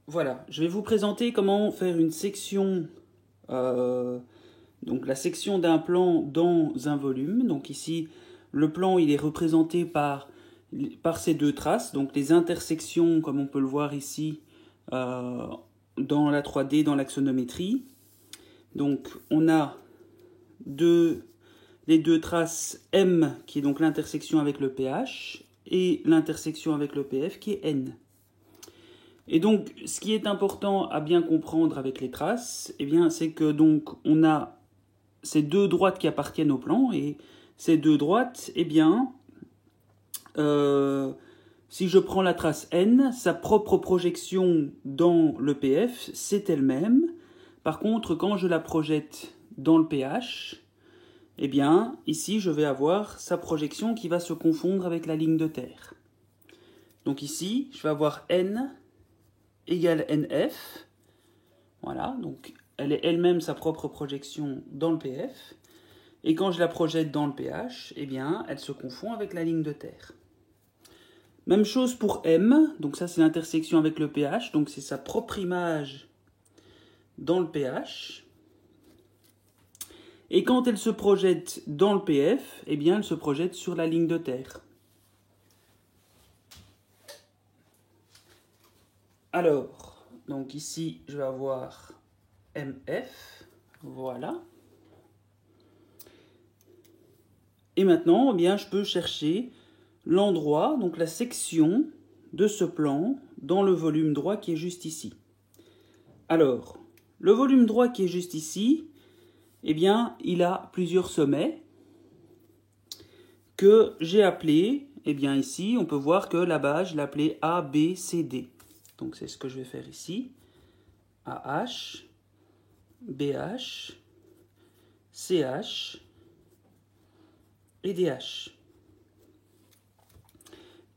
Voilà, je vais vous présenter comment faire une section, donc la section d'un plan dans un volume. Donc ici, le plan il est représenté par ces deux traces, donc les intersections comme on peut le voir ici dans la 3D, dans l'axonométrie. Donc on a les deux traces M qui est donc l'intersection avec le PH et l'intersection avec le PF qui est N. Et donc, ce qui est important à bien comprendre avec les traces, eh bien, c'est que donc on a ces deux droites qui appartiennent au plan, et ces deux droites, eh bien, si je prends la trace N, sa propre projection dans le PF, c'est elle-même. Par contre, quand je la projette dans le PH, eh bien, ici, je vais avoir sa projection qui va se confondre avec la ligne de terre. Donc ici, je vais avoir N égale NF. Voilà, donc elle est elle-même sa propre projection dans le PF. Et quand je la projette dans le PH, eh bien, elle se confond avec la ligne de terre. Même chose pour M, donc ça c'est l'intersection avec le PH, donc c'est sa propre image dans le PH. Et quand elle se projette dans le PF, eh bien, elle se projette sur la ligne de terre. Alors, donc ici, je vais avoir MF, voilà. Et maintenant, eh bien, je peux chercher l'endroit, donc la section de ce plan dans le volume droit qui est juste ici. Alors, le volume droit qui est juste ici, eh bien, il a plusieurs sommets que j'ai appelés, eh bien ici, on peut voir que là-bas, je l'ai appelé A, B, C, D. Donc c'est ce que je vais faire ici. AH, BH, CH et DH.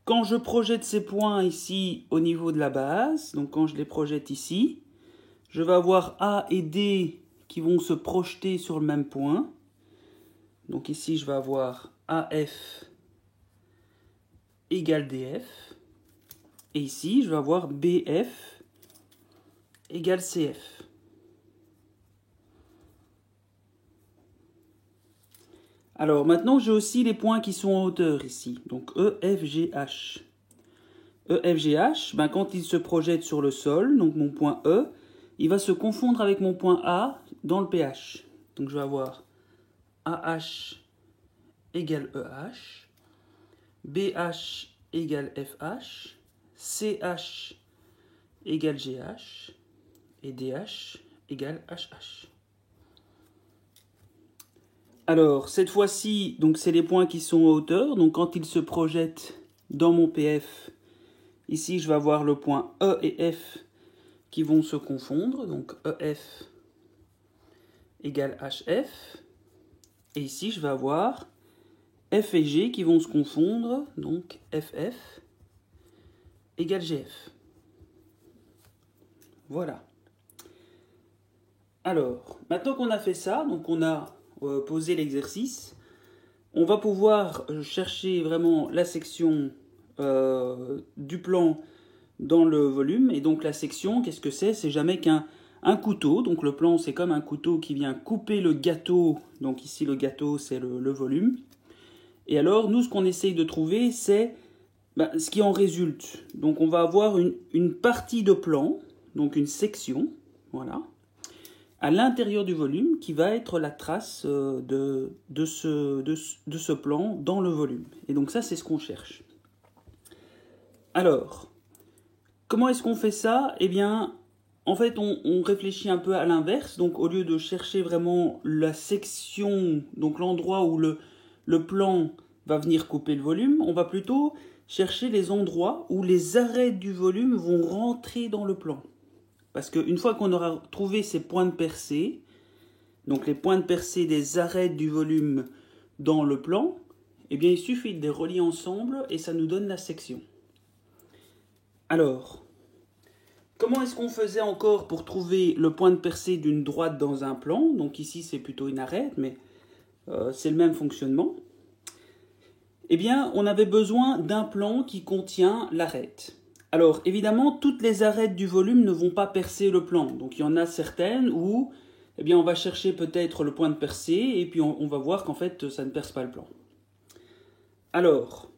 Quand je projette ces points ici au niveau de la base, donc quand je les projette ici, je vais avoir A et D qui vont se projeter sur le même point. Donc ici, je vais avoir AF égale DF. Et ici, je vais avoir BF égale CF. Alors maintenant, j'ai aussi les points qui sont en hauteur ici. Donc EFGH. EFGH, ben, quand il se projette sur le sol, donc mon point E, il va se confondre avec mon point A dans le pH. Donc je vais avoir AH égale EH, BH égale FH, CH égale GH et DH égale HH. Alors, cette fois-ci, donc c'est les points qui sont en hauteur. Donc quand ils se projettent dans mon PF, ici je vais avoir le point E et F qui vont se confondre. Donc EF égale HF. Et ici je vais avoir F et G qui vont se confondre. Donc FF égale GF. Voilà. Alors, maintenant qu'on a fait ça, donc on a posé l'exercice, on va pouvoir chercher vraiment la section du plan dans le volume. Et donc la section, qu'est-ce que c'est? C'est jamais qu'un couteau. Donc le plan, c'est comme un couteau qui vient couper le gâteau. Donc ici, le gâteau, c'est le volume. Et alors, nous, ce qu'on essaye de trouver, c'est ce qui en résulte. Donc on va avoir une partie de plan, donc une section, voilà, à l'intérieur du volume qui va être la trace de ce plan dans le volume. Et donc ça, c'est ce qu'on cherche. Alors, comment est-ce qu'on fait ça? Eh bien, en fait, on réfléchit un peu à l'inverse. Donc, au lieu de chercher vraiment la section, donc l'endroit où le plan va venir couper le volume, on va plutôt chercher les endroits où les arêtes du volume vont rentrer dans le plan. Parce qu'une fois qu'on aura trouvé ces points de percée, donc les points de percée des arêtes du volume dans le plan, eh bien il suffit de les relier ensemble et ça nous donne la section. Alors, comment est-ce qu'on faisait encore pour trouver le point de percée d'une droite dans un plan? Donc ici c'est plutôt une arête, mais c'est le même fonctionnement. Eh bien, on avait besoin d'un plan qui contient l'arête. Alors, évidemment, toutes les arêtes du volume ne vont pas percer le plan. Donc, il y en a certaines où eh bien, on va chercher peut-être le point de percée et puis on va voir qu'en fait, ça ne perce pas le plan. Alors,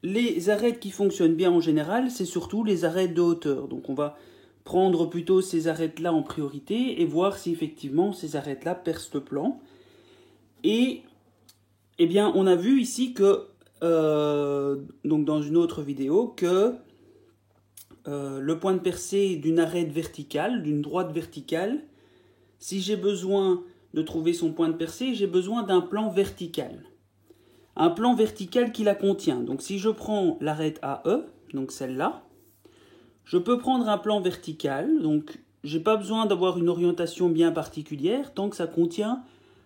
les arêtes qui fonctionnent bien en général, c'est surtout les arêtes de hauteur. Donc, on va prendre plutôt ces arêtes-là en priorité et voir si effectivement ces arêtes-là percent le plan. Et eh bien, on a vu ici que, donc dans une autre vidéo, que le point de percée d'une arête verticale, d'une droite verticale, si j'ai besoin de trouver son point de percée, j'ai besoin d'un plan vertical. Un plan vertical qui la contient. Donc si je prends l'arête AE, donc celle-là, je peux prendre un plan vertical. Donc j'ai pas besoin d'avoir une orientation bien particulière tant que ça contient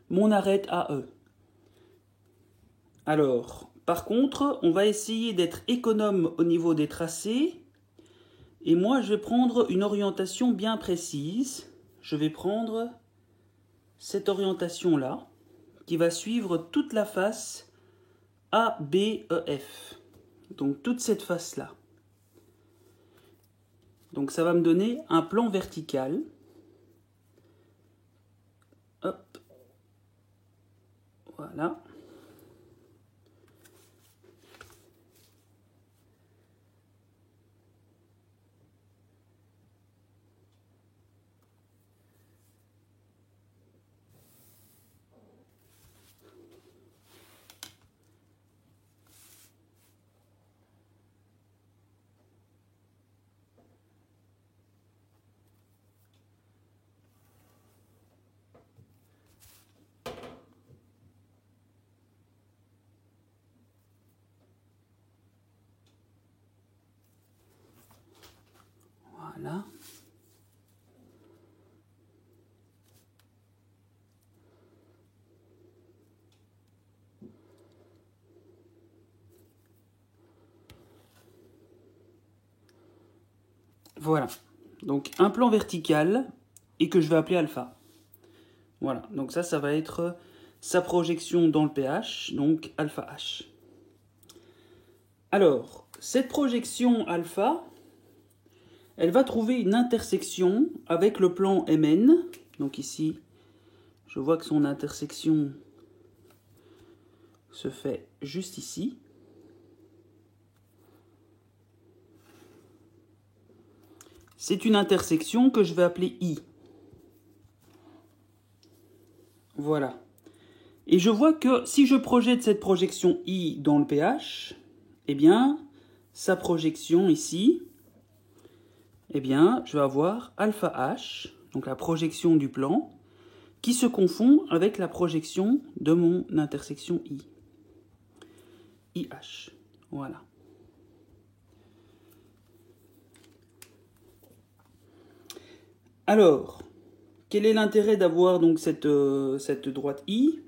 mon arête AE. Alors, par contre, on va essayer d'être économe au niveau des tracés. Et moi, je vais prendre une orientation bien précise. Je vais prendre cette orientation-là, qui va suivre toute la face ABEF. Donc, toute cette face-là. Donc, ça va me donner un plan vertical. Hop. Voilà. Voilà. Voilà. Donc un plan vertical et que je vais appeler alpha. Voilà. Donc ça va être sa projection dans le pH, donc alpha H. Alors, cette projection alpha, elle va trouver une intersection avec le plan MN. Donc ici, je vois que son intersection se fait juste ici. C'est une intersection que je vais appeler I. Voilà. Et je vois que si je projette cette projection I dans le pH, eh bien, sa projection ici, eh bien, je vais avoir alpha H, donc la projection du plan, qui se confond avec la projection de mon intersection I. IH. Voilà. Alors, quel est l'intérêt d'avoir donc cette droite I?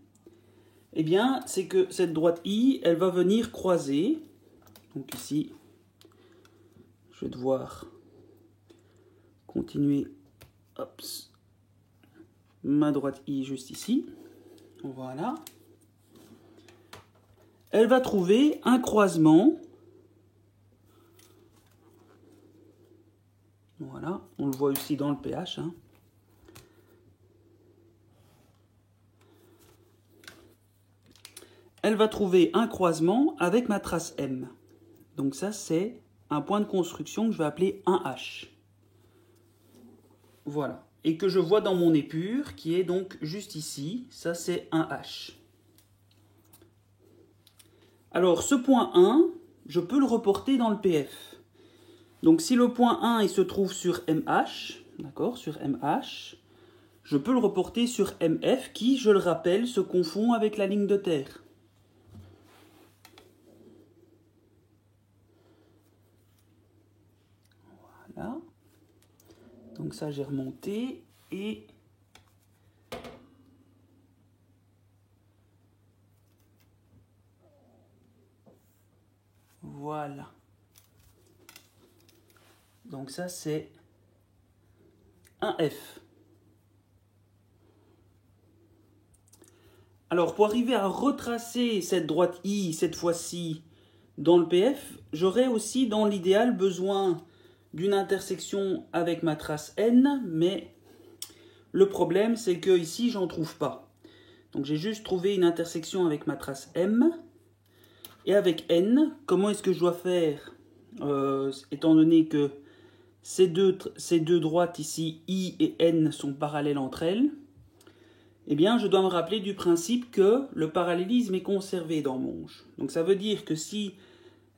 Eh bien, c'est que cette droite I, elle va venir croiser. Donc ici, je vais devoir continuer. Hop, ma droite I juste ici. Voilà. Elle va trouver un croisement. Voilà, on le voit aussi dans le pH. Hein. Elle va trouver un croisement avec ma trace M. Donc ça, c'est un point de construction que je vais appeler 1H. Voilà. Et que je vois dans mon épure, qui est donc juste ici. Ça, c'est 1H. Alors, ce point 1, je peux le reporter dans le PF. Donc, si le point 1, il se trouve sur MH, d'accord, sur MH, je peux le reporter sur MF, qui, je le rappelle, se confond avec la ligne de terre. Voilà. Donc ça, j'ai remonté et... Voilà. Donc ça, c'est un F. Alors, pour arriver à retracer cette droite I, cette fois-ci, dans le PF, j'aurais aussi dans l'idéal besoin d'une intersection avec ma trace N, mais le problème c'est que ici j'en trouve pas. Donc j'ai juste trouvé une intersection avec ma trace M, et avec N, comment est-ce que je dois faire étant donné que ces deux droites ici, I et N, sont parallèles entre elles, eh bien je dois me rappeler du principe que le parallélisme est conservé dans Monge. Donc ça veut dire que si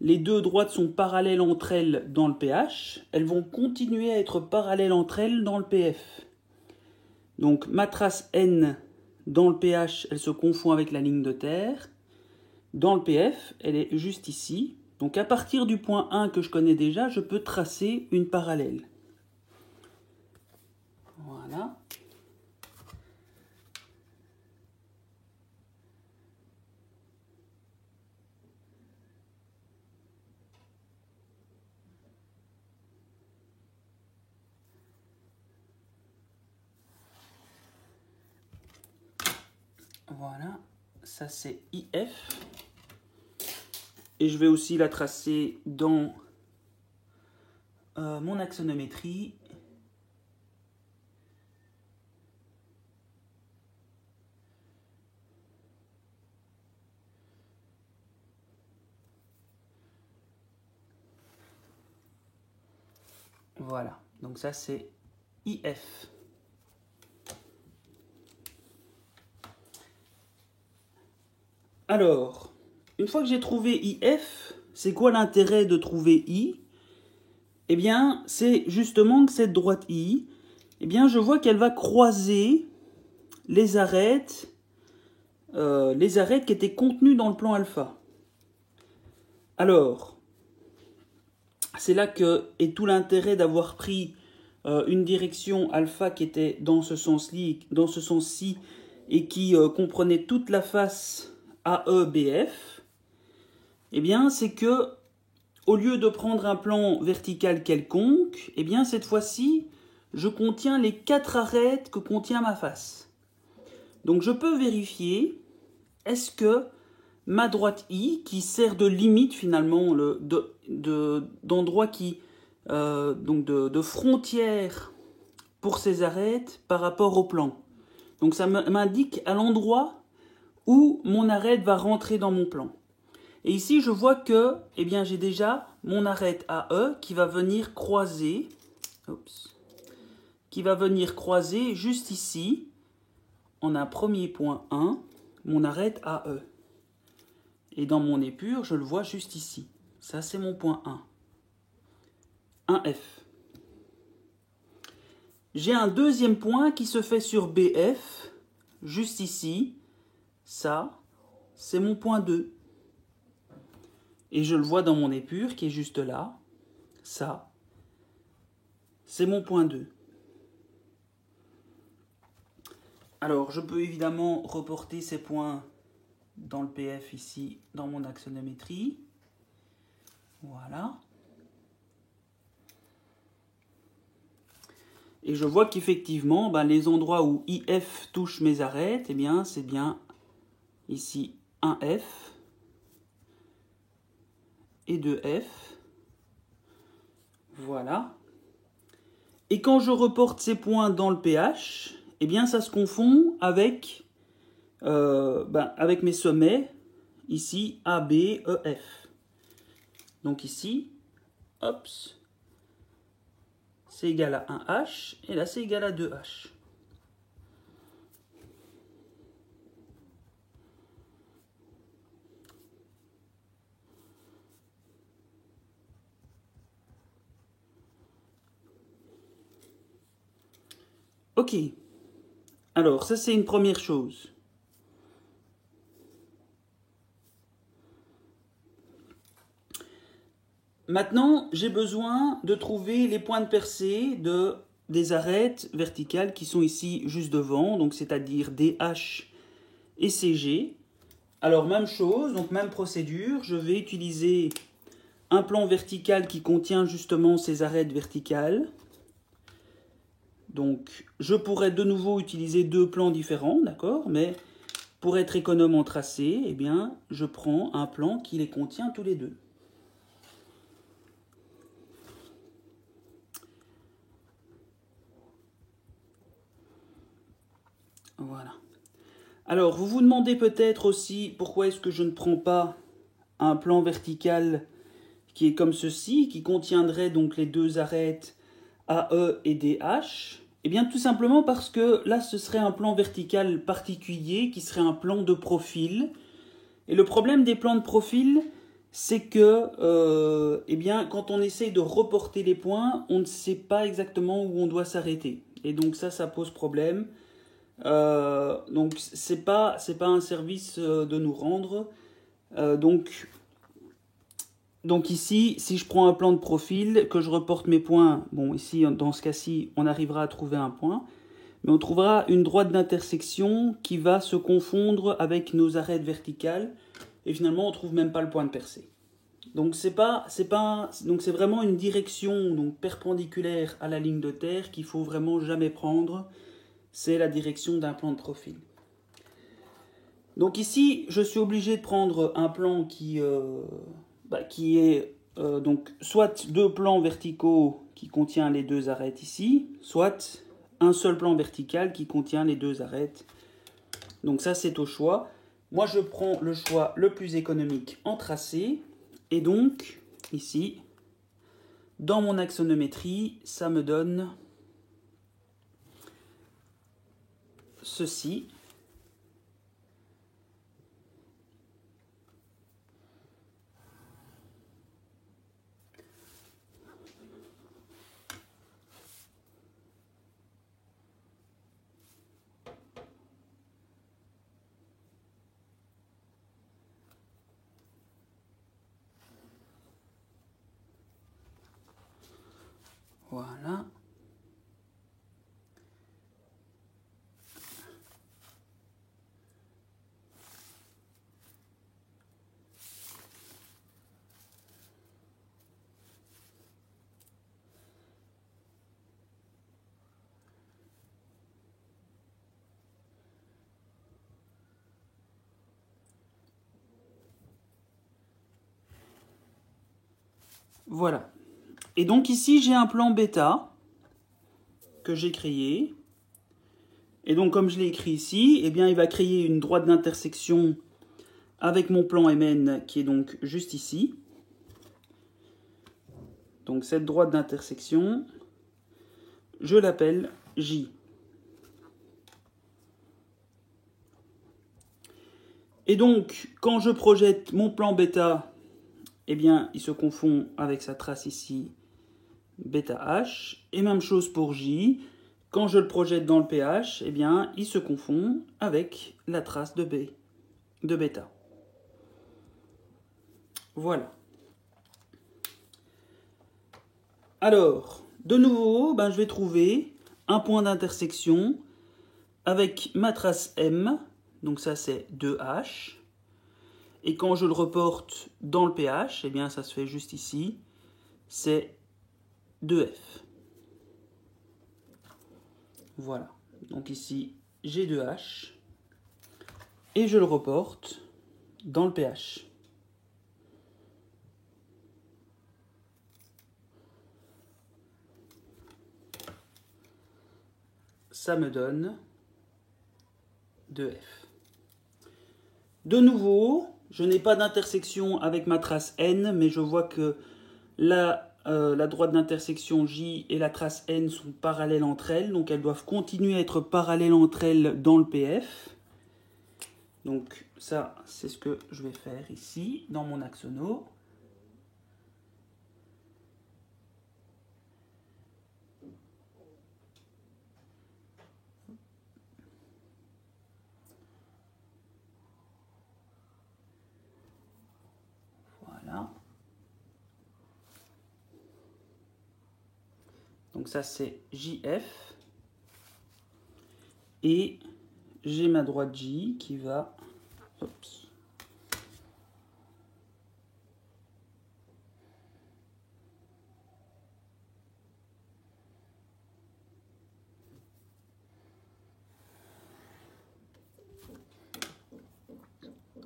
les deux droites sont parallèles entre elles dans le PH, elles vont continuer à être parallèles entre elles dans le PF. Donc ma trace N dans le PH, elle se confond avec la ligne de terre. Dans le PF, elle est juste ici. Donc à partir du point 1 que je connais déjà, je peux tracer une parallèle. Voilà. Voilà, ça c'est IF. Et je vais aussi la tracer dans mon axonométrie. Voilà, donc ça c'est IF. Alors, une fois que j'ai trouvé IF, c'est quoi l'intérêt de trouver I? Eh bien, c'est justement que cette droite I, eh bien, je vois qu'elle va croiser les arêtes qui étaient contenues dans le plan alpha. Alors, c'est là que est tout l'intérêt d'avoir pris une direction alpha qui était dans ce sens-ci et qui comprenait toute la face AEBF. Eh bien, c'est que au lieu de prendre un plan vertical quelconque, eh bien cette fois-ci, je contiens les 4 arêtes que contient ma face. Donc je peux vérifier, est-ce que ma droite I, qui sert de limite finalement, d'endroit qui, donc de frontière pour ces arêtes par rapport au plan. Donc ça m'indique à l'endroit où mon arête va rentrer dans mon plan. Et ici, je vois que eh bien, j'ai déjà mon arête AE qui va venir croiser, juste ici, en un premier point 1, mon arête AE. Et dans mon épure, je le vois juste ici. Ça, c'est mon point 1. 1F. J'ai un deuxième point qui se fait sur BF, juste ici. Ça, c'est mon point 2. Et je le vois dans mon épure qui est juste là. Ça, c'est mon point 2. Alors, je peux évidemment reporter ces points dans le PF ici, dans mon axonométrie. Voilà. Et je vois qu'effectivement, les endroits où IF touche mes arêtes, eh bien, c'est bien ici 1F et 2F. Voilà. Et quand je reporte ces points dans le PH, eh bien, ça se confond avec mes sommets, ici A, B, E, F. Donc ici, hop, c'est égal à 1H, et là c'est égal à 2H. Ok, alors ça c'est une première chose. Maintenant, j'ai besoin de trouver les points de percée des arêtes verticales qui sont ici juste devant, donc c'est-à-dire DH et CG. Alors même chose, donc même procédure, je vais utiliser un plan vertical qui contient justement ces arêtes verticales. Donc je pourrais de nouveau utiliser 2 plans différents, d'accord, mais pour être économe en tracé, eh bien, je prends un plan qui les contient tous les deux. Voilà. Alors, vous vous demandez peut-être aussi pourquoi est-ce que je ne prends pas un plan vertical qui est comme ceci, qui contiendrait donc les deux arêtes AE et DH. Eh bien, tout simplement parce que là, ce serait un plan vertical particulier qui serait un plan de profil. Et le problème des plans de profil, c'est que eh bien, quand on essaye de reporter les points, on ne sait pas exactement où on doit s'arrêter. Et donc ça pose problème. Donc c'est pas un service de nous rendre. Donc ici, si je prends un plan de profil, que je reporte mes points, bon ici dans ce cas-ci, on arrivera à trouver un point, mais on trouvera une droite d'intersection qui va se confondre avec nos arêtes verticales, et finalement on trouve même pas le point de percée. Donc c'est vraiment une direction donc perpendiculaire à la ligne de terre qu'il faut vraiment jamais prendre. C'est la direction d'un plan de profil. Donc ici, je suis obligé de prendre un plan qui est donc soit deux plans verticaux qui contient les deux arêtes ici, soit un seul plan vertical qui contient les deux arêtes. Donc ça, c'est au choix. Moi, je prends le choix le plus économique en tracé. Et donc, ici, dans mon axonométrie, ça me donne ceci. Voilà. Voilà. Et donc ici, j'ai un plan bêta que j'ai créé. Et donc, comme je l'ai écrit ici, eh bien, il va créer une droite d'intersection avec mon plan MN qui est donc juste ici. Donc, cette droite d'intersection, je l'appelle J. Et donc, quand je projette mon plan bêta, eh bien, il se confond avec sa trace ici, bêta H. Et même chose pour J. Quand je le projette dans le PH, eh bien, il se confond avec la trace de B, de bêta. Voilà. Alors, de nouveau, je vais trouver un point d'intersection avec ma trace M. Donc ça, c'est 2H. Et quand je le reporte dans le PH, eh bien, ça se fait juste ici. C'est 2F. Voilà. Donc ici, j'ai 2H. Et je le reporte dans le PH. Ça me donne 2F. De nouveau, je n'ai pas d'intersection avec ma trace N, mais je vois que la droite d'intersection J et la trace N sont parallèles entre elles, donc elles doivent continuer à être parallèles entre elles dans le PF. Donc ça, c'est ce que je vais faire ici, dans mon axono. Voilà. Donc ça, c'est JF. Et j'ai ma droite J qui va... Oups.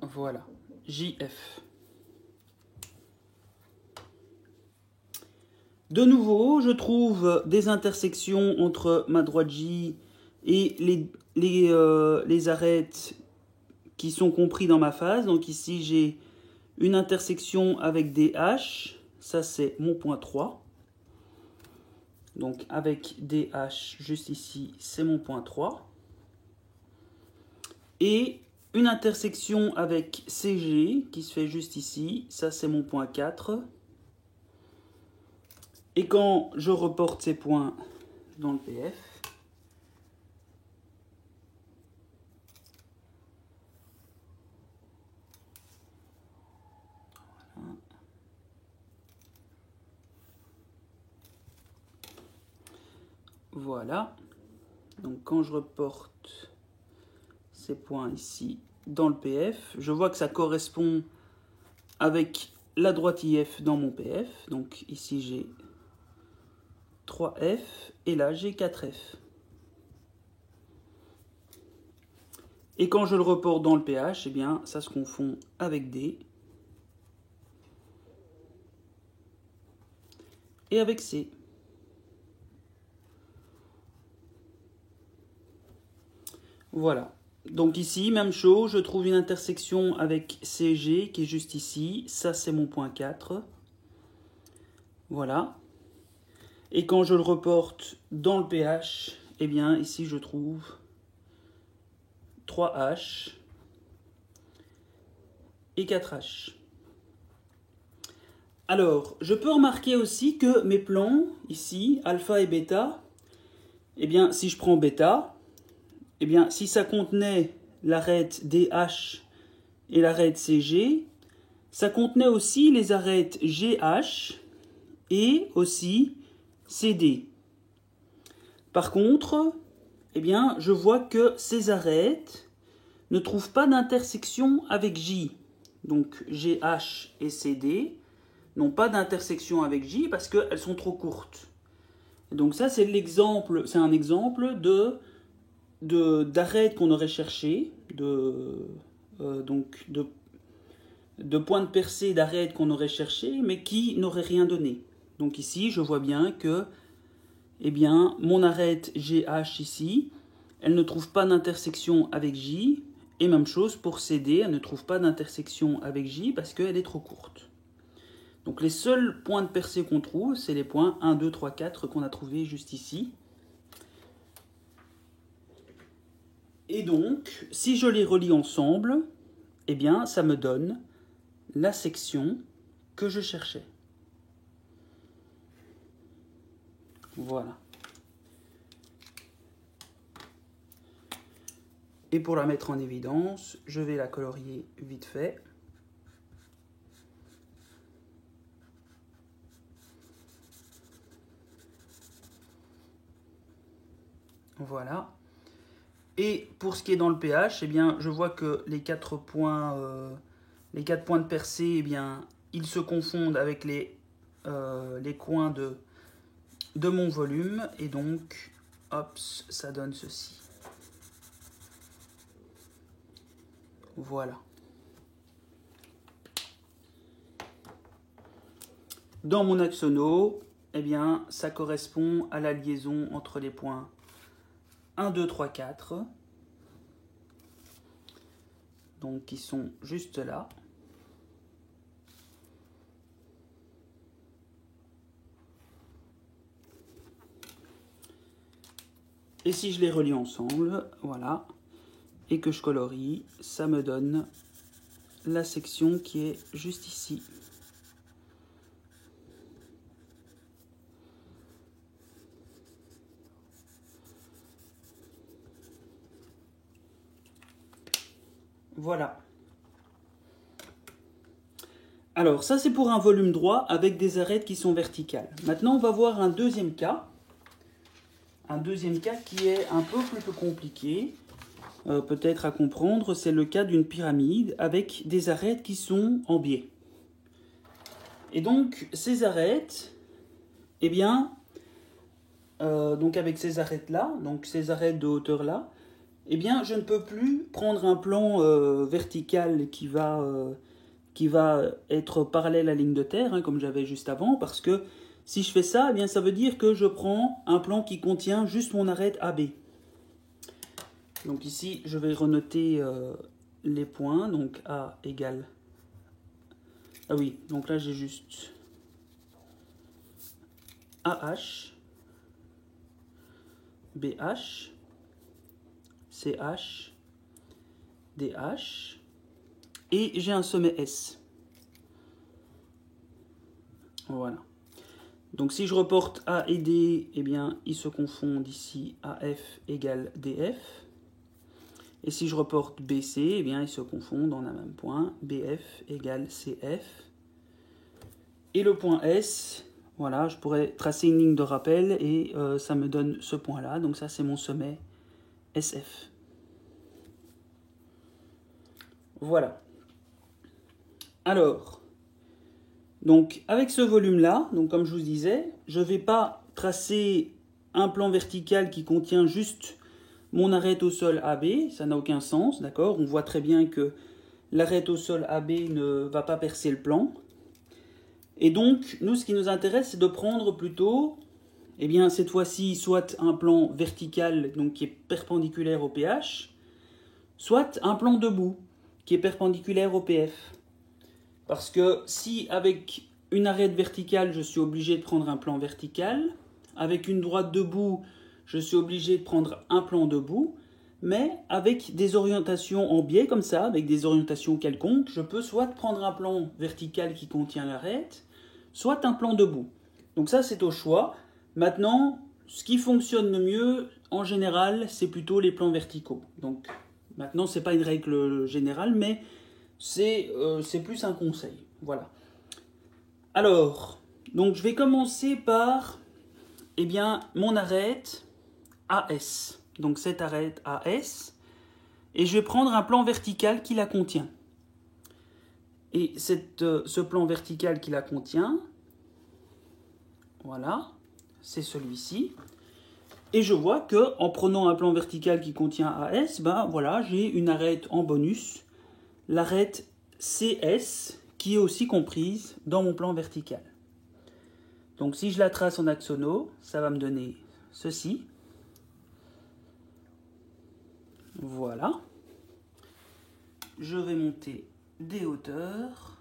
Voilà, JF. De nouveau, je trouve des intersections entre ma droite J et les arêtes qui sont compris dans ma phase. Donc ici, j'ai une intersection avec des H. Ça, c'est mon point 3. Donc avec des H juste ici, c'est mon point 3. Et une intersection avec CG qui se fait juste ici. Ça, c'est mon point 4. Et quand je reporte ces points dans le PF, voilà. Donc quand je reporte ces points ici dans le PF, je vois que ça correspond avec la droite IF dans mon PF. Donc ici j'ai 3F et là j'ai 4F. Et quand je le reporte dans le PH, eh bien ça se confond avec D et avec C. Voilà. Donc ici, même chose, je trouve une intersection avec CG qui est juste ici. Ça, c'est mon point 4. Voilà. Et quand je le reporte dans le PH, eh bien, ici, je trouve 3H et 4H. Alors, je peux remarquer aussi que mes plans, ici, alpha et bêta, eh bien, si je prends bêta, eh bien, si ça contenait l'arête DH et l'arête CG, ça contenait aussi les arêtes GH et aussi CD. Par contre, eh bien, je vois que ces arêtes ne trouvent pas d'intersection avec J. Donc GH et CD n'ont pas d'intersection avec J parce qu'elles sont trop courtes. Donc ça, c'est l'exemple, c'est un exemple d'arêtes qu'on aurait cherché, de points de percée d'arêtes qu'on aurait cherché, mais qui n'auraient rien donné. Donc ici, je vois bien que, eh bien, mon arête GH ici, elle ne trouve pas d'intersection avec J, et même chose pour CD, elle ne trouve pas d'intersection avec J parce qu'elle est trop courte. Donc les seuls points de percée qu'on trouve, c'est les points 1, 2, 3, 4 qu'on a trouvés juste ici. Et donc, si je les relie ensemble, eh bien, ça me donne la section que je cherchais. Voilà. Et pour la mettre en évidence, je vais la colorier vite fait. Voilà. Et pour ce qui est dans le pH, eh bien, je vois que les 4 points de percée, eh bien, ils se confondent avec les coins de mon volume. Et donc, hop, ça donne ceci. Voilà. Dans mon axono, eh bien, ça correspond à la liaison entre les points 1, 2, 3, 4. Donc, qui sont juste là. Et si je les relie ensemble, voilà, et que je colorie, ça me donne la section qui est juste ici. Voilà. Alors, ça c'est pour un volume droit avec des arêtes qui sont verticales. Maintenant, on va voir un deuxième cas. Un deuxième cas qui est un peu plus compliqué, peut-être à comprendre. C'est le cas d'une pyramide avec des arêtes qui sont en biais. Et donc, ces arêtes, eh bien, donc avec ces arêtes-là, donc ces arêtes de hauteur-là, eh bien, je ne peux plus prendre un plan vertical qui va être parallèle à la ligne de terre, hein, comme j'avais juste avant, parce que si je fais ça, eh bien, ça veut dire que je prends un plan qui contient juste mon arête AB. Donc ici, je vais renoter les points. Donc A égale... Ah oui, donc là j'ai juste AH, BH, CH, DH, et j'ai un sommet S. Voilà. Donc si je reporte A et D, eh bien, ils se confondent ici, AF égale DF. Et si je reporte BC, eh bien, ils se confondent en un même point, BF égale CF. Et le point S, voilà, je pourrais tracer une ligne de rappel et ça me donne ce point-là. Donc ça, c'est mon sommet SF. Voilà. Alors, donc avec ce volume-là, donc comme je vous disais, je ne vais pas tracer un plan vertical qui contient juste mon arête au sol AB, ça n'a aucun sens, d'accord? On voit très bien que l'arête au sol AB ne va pas percer le plan. Et donc, nous, ce qui nous intéresse, c'est de prendre plutôt, eh bien, cette fois-ci, soit un plan vertical, donc qui est perpendiculaire au PH, soit un plan debout, qui est perpendiculaire au PF. Parce que si, avec une arête verticale, je suis obligé de prendre un plan vertical, avec une droite debout, je suis obligé de prendre un plan debout, mais avec des orientations en biais comme ça, avec des orientations quelconques, je peux soit prendre un plan vertical qui contient l'arête, soit un plan debout. Donc ça, c'est au choix. Maintenant, ce qui fonctionne le mieux, en général, c'est plutôt les plans verticaux. Donc maintenant, ce n'est pas une règle générale, mais c'est plus un conseil. Voilà. Alors, donc je vais commencer par, eh bien, mon arête AS. Donc cette arête AS. Et je vais prendre un plan vertical qui la contient. Et ce plan vertical qui la contient, voilà, c'est celui-ci. Et je vois que en prenant un plan vertical qui contient AS, ben voilà, j'ai une arête en bonus, l'arête CS, qui est aussi comprise dans mon plan vertical. Donc si je la trace en axono, ça va me donner ceci. Voilà. Je vais monter des hauteurs.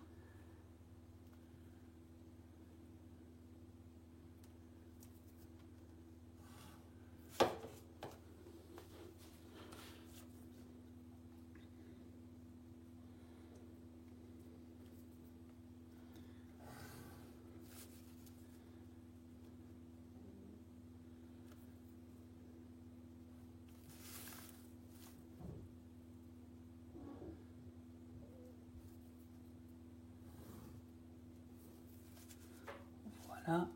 Voilà.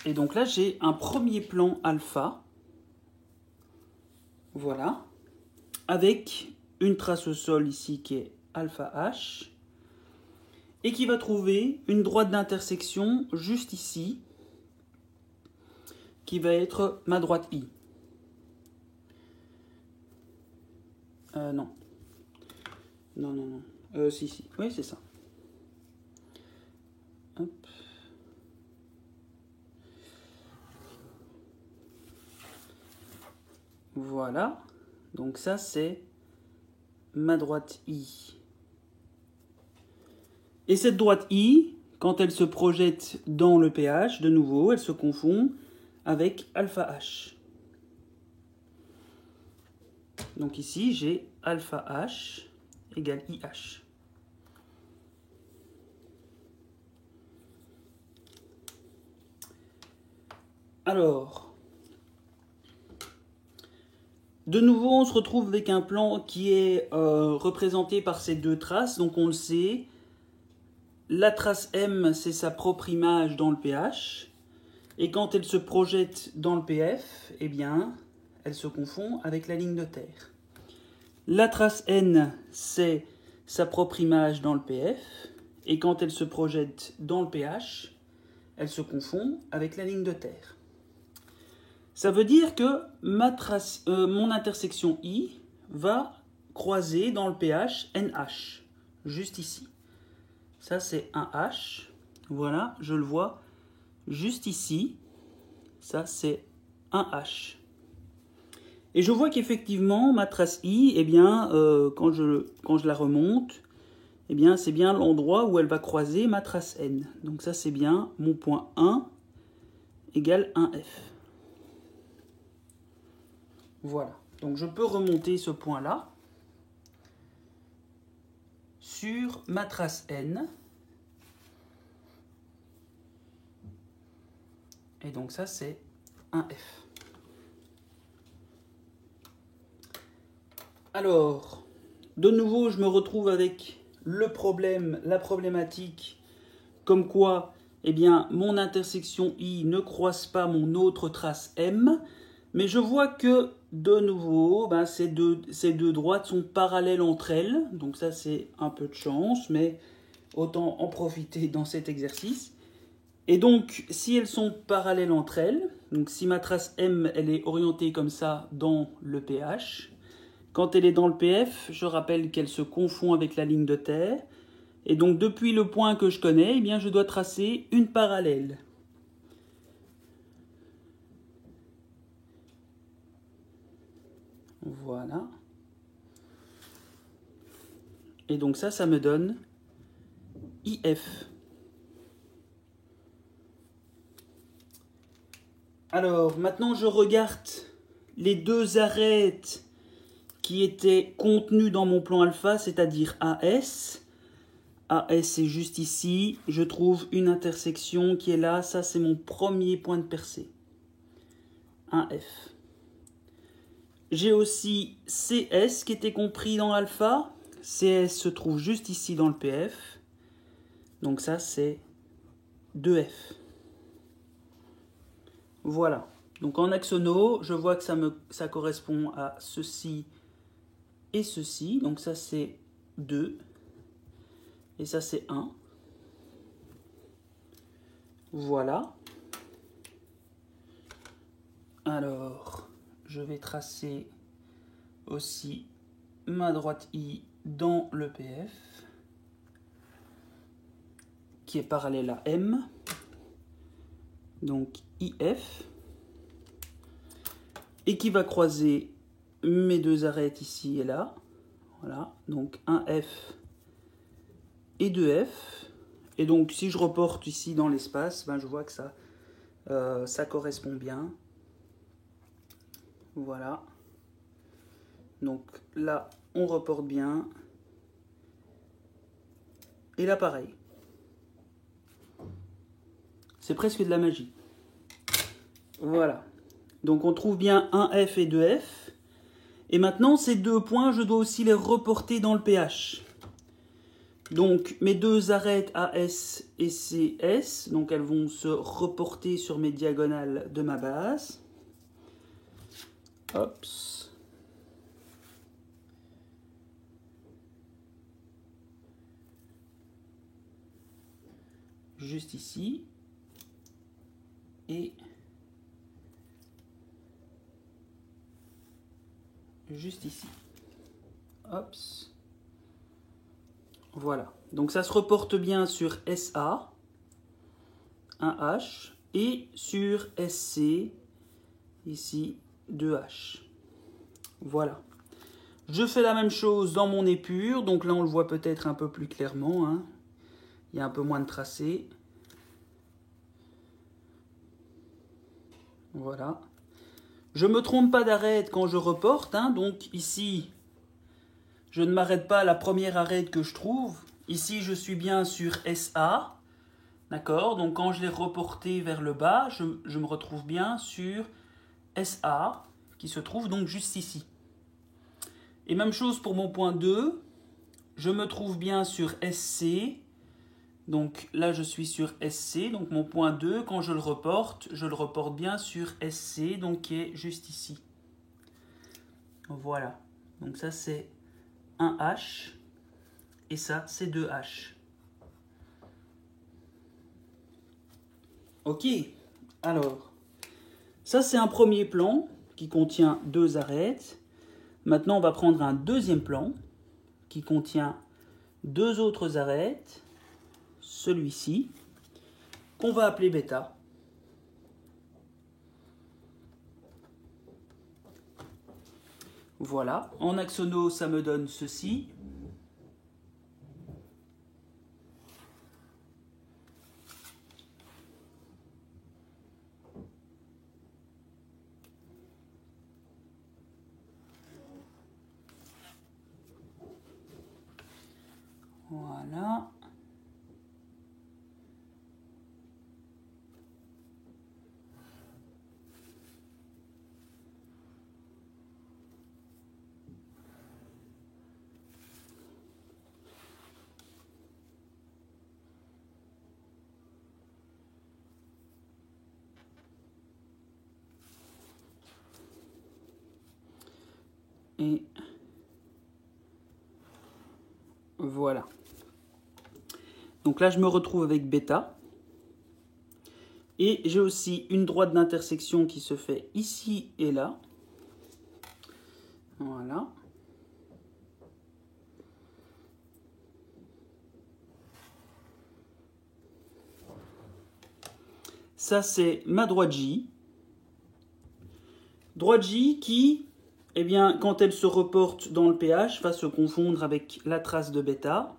Et donc là, j'ai un premier plan alpha. Voilà. Avec une trace au sol ici qui est alpha H. Et qui va trouver une droite d'intersection juste ici, qui va être ma droite I. Non. Non, non, non. Si. Oui, c'est ça. Hop. Voilà. Donc ça, c'est ma droite I. Et cette droite I, quand elle se projette dans le pH, de nouveau, elle se confond avec alpha H. Donc ici, j'ai alpha H égale IH. Alors, de nouveau, on se retrouve avec un plan qui est représenté par ces deux traces. Donc on le sait, la trace M, c'est sa propre image dans le pH. Et quand elle se projette dans le PF, eh bien, elle se confond avec la ligne de terre. La trace N, c'est sa propre image dans le PF. Et quand elle se projette dans le pH, elle se confond avec la ligne de terre. Ça veut dire que mon intersection I va croiser dans le pH NH, juste ici. Ça, c'est un H. Voilà, je le vois juste ici. Ça, c'est un H. Et je vois qu'effectivement, ma trace I, eh bien, quand je la remonte, eh bien, c'est bien l'endroit où elle va croiser ma trace N. Donc ça, c'est bien mon point 1 égale 1F. Voilà. Donc je peux remonter ce point-là sur ma trace N. Et donc ça, c'est 1F. Alors, de nouveau, je me retrouve avec le problème, la problématique, comme quoi, eh bien, mon intersection I ne croise pas mon autre trace M, mais je vois que, de nouveau, ben, ces deux droites sont parallèles entre elles, donc ça, c'est un peu de chance, mais autant en profiter dans cet exercice. Et donc, si elles sont parallèles entre elles, donc si ma trace M, elle est orientée comme ça dans le PH, quand elle est dans le PF, je rappelle qu'elle se confond avec la ligne de terre. Et donc, depuis le point que je connais, eh bien, je dois tracer une parallèle. Voilà. Et donc ça me donne IF. Alors, maintenant, je regarde les deux arêtes qui étaient contenues dans mon plan alpha, c'est-à-dire AS. AS, c'est juste ici. Je trouve une intersection qui est là. Ça, c'est mon premier point de percée. 1F. J'ai aussi CS qui était compris dans alpha. CS se trouve juste ici dans le PF. Donc ça, c'est 2F. Voilà. Donc en axono, je vois que ça correspond à ceci et ceci. Donc ça, c'est 2. Et ça, c'est 1. Voilà. Alors, je vais tracer aussi ma droite I dans le PF, qui est parallèle à M. Donc IF. Et qui va croiser mes deux arêtes ici et là. Voilà. Donc 1F et 2F. Et donc si je reporte ici dans l'espace, ben, je vois que ça correspond bien. Voilà. Donc là, on reporte bien. Et là, pareil. C'est presque de la magie. Voilà. Donc on trouve bien 1F et 2F. Et maintenant, ces deux points, je dois aussi les reporter dans le PH. Donc mes deux arêtes AS et CS, donc elles vont se reporter sur mes diagonales de ma base. Hop. Juste ici. Et juste ici. Hop. Voilà. Donc ça se reporte bien sur SA, un H, et sur SC, ici, 2H. Voilà. Je fais la même chose dans mon épure, donc là on le voit peut-être un peu plus clairement, hein. Il y a un peu moins de tracé. Voilà. Je ne me trompe pas d'arête quand je reporte, hein. Donc ici, je ne m'arrête pas à la première arête que je trouve. Ici, je suis bien sur SA. D'accord? Donc quand je l'ai reporté vers le bas, je me retrouve bien sur SA, qui se trouve donc juste ici. Et même chose pour mon point 2. Je me trouve bien sur SC. Donc là, je suis sur SC. Donc mon point 2, quand je le reporte bien sur SC, donc qui est juste ici. Voilà. Donc ça, c'est 1H. Et ça, c'est 2H. Ok. Alors, ça, c'est un premier plan qui contient deux arêtes. Maintenant, on va prendre un deuxième plan qui contient deux autres arêtes. Celui-ci, qu'on va appeler bêta. Voilà. En axono, ça me donne ceci. Voilà. Et voilà. Donc là, je me retrouve avec bêta. Et j'ai aussi une droite d'intersection qui se fait ici et là. Voilà. Ça, c'est ma droite J. Droite J qui, eh bien, quand elle se reporte dans le pH, va se confondre avec la trace de bêta.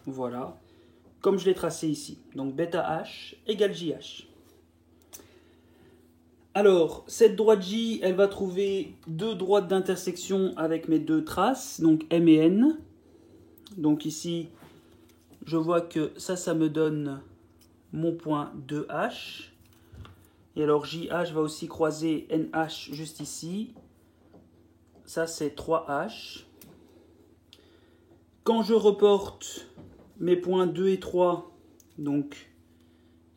Voilà. Comme je l'ai tracé ici. Donc bêta H égale JH. Alors, cette droite J, elle va trouver deux droites d'intersection avec mes deux traces, donc M et N. Donc ici, je vois que ça me donne mon point 2H. Et alors JH va aussi croiser NH juste ici. Ça, c'est 3H. Quand je reporte mes points 2 et 3, donc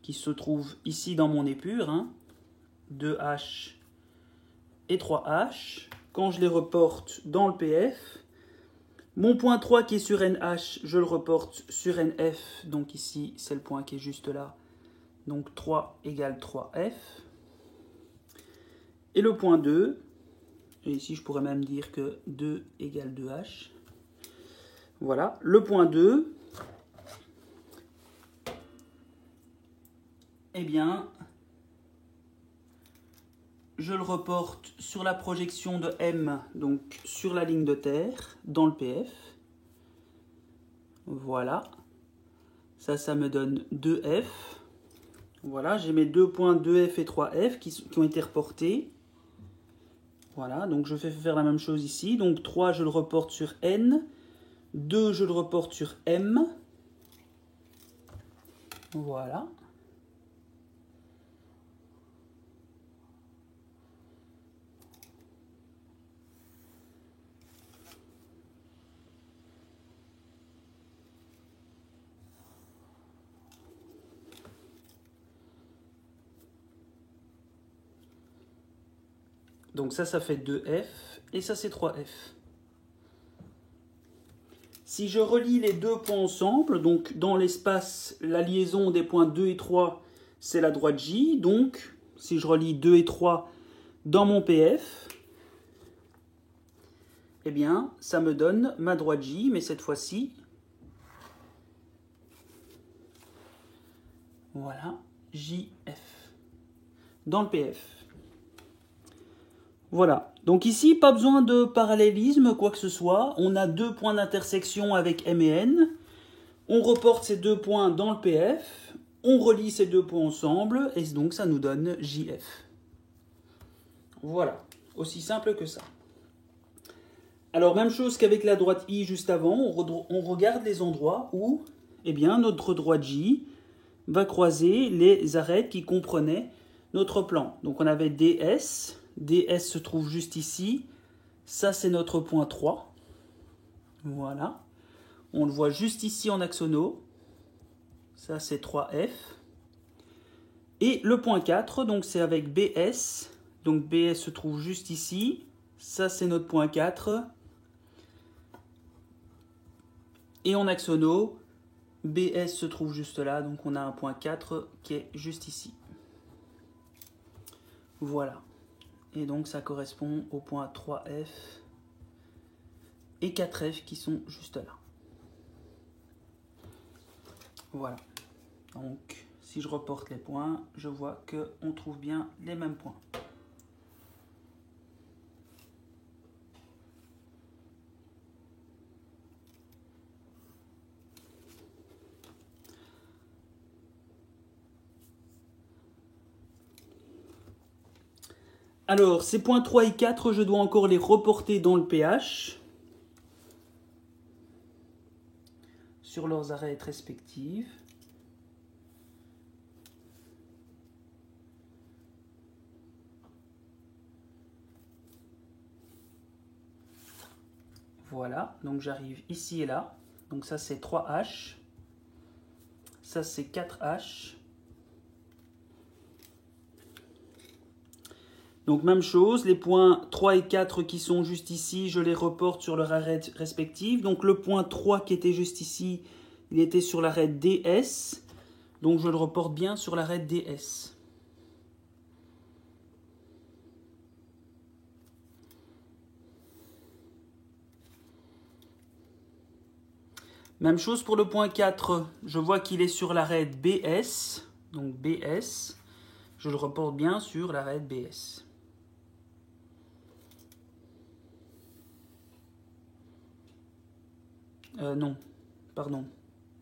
qui se trouvent ici dans mon épure, 2H et 3H, quand je les reporte dans le PF, mon point 3 qui est sur NH, je le reporte sur NF, donc ici c'est le point qui est juste là, donc 3 égale 3F. Et le point 2, et ici je pourrais même dire que 2 égale 2H. Voilà, le point 2, eh bien, je le reporte sur la projection de M, donc sur la ligne de terre, dans le PF. Voilà. Ça me donne 2F. Voilà, j'ai mes deux points 2F et 3F qui ont été reportés. Voilà, donc je fais faire la même chose ici. Donc 3, je le reporte sur N. 2, je le reporte sur M. Voilà. Donc ça fait 2F et ça c'est 3F. Si je relie les deux points ensemble, donc dans l'espace, la liaison des points 2 et 3, c'est la droite J. Donc, si je relie 2 et 3 dans mon PF, eh bien, ça me donne ma droite J, mais cette fois-ci, voilà, JF, dans le PF. Voilà, donc ici, pas besoin de parallélisme, quoi que ce soit. On a deux points d'intersection avec M et N. On reporte ces deux points dans le PF. On relie ces deux points ensemble. Et donc, ça nous donne JF. Voilà, aussi simple que ça. Alors, même chose qu'avec la droite I juste avant. On regarde les endroits où, eh bien, notre droite J va croiser les arêtes qui comprenaient notre plan. Donc, on avait DS. DS se trouve juste ici. Ça, c'est notre point 3. Voilà. On le voit juste ici en axono. Ça, c'est 3F. Et le point 4, donc c'est avec BS. Donc BS se trouve juste ici. Ça, c'est notre point 4. Et en axono, BS se trouve juste là. Donc on a un point 4 qui est juste ici. Voilà. Et donc ça correspond au point 3F et 4F qui sont juste là. Voilà. Donc si je reporte les points, je vois qu'on trouve bien les mêmes points. Alors, ces points 3 et 4, je dois encore les reporter dans le pH sur leurs arêtes respectives. Voilà, donc j'arrive ici et là. Donc ça c'est 3H. Ça c'est 4H. Donc même chose, les points 3 et 4 qui sont juste ici, je les reporte sur leur arête respective. Donc le point 3 qui était juste ici, il était sur l'arête DS. Donc je le reporte bien sur l'arête DS. Même chose pour le point 4, je vois qu'il est sur l'arête BS. Donc BS, je le reporte bien sur l'arête BS. Non, pardon,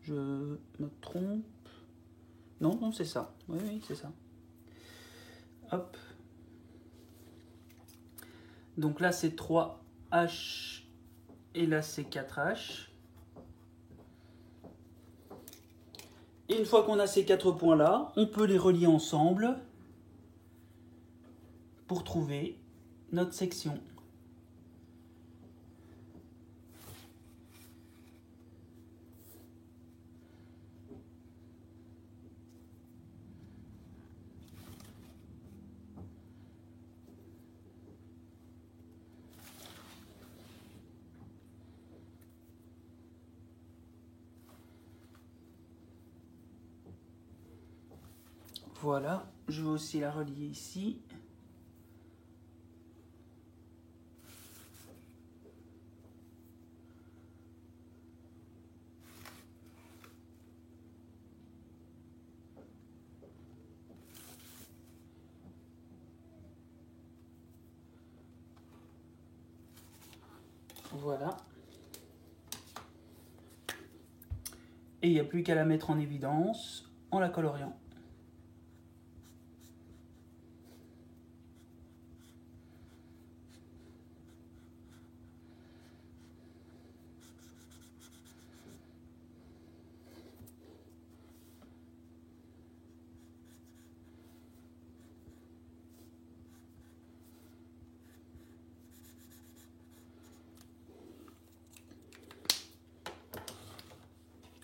je me trompe. Non, non, c'est ça. Oui, oui, c'est ça. Hop. Donc là, c'est 3H et là, c'est 4H. Et une fois qu'on a ces 4 points-là, on peut les relier ensemble pour trouver notre section. Voilà, je vais aussi la relier ici. Voilà. Et il n'y a plus qu'à la mettre en évidence en la coloriant.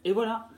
Et voilà.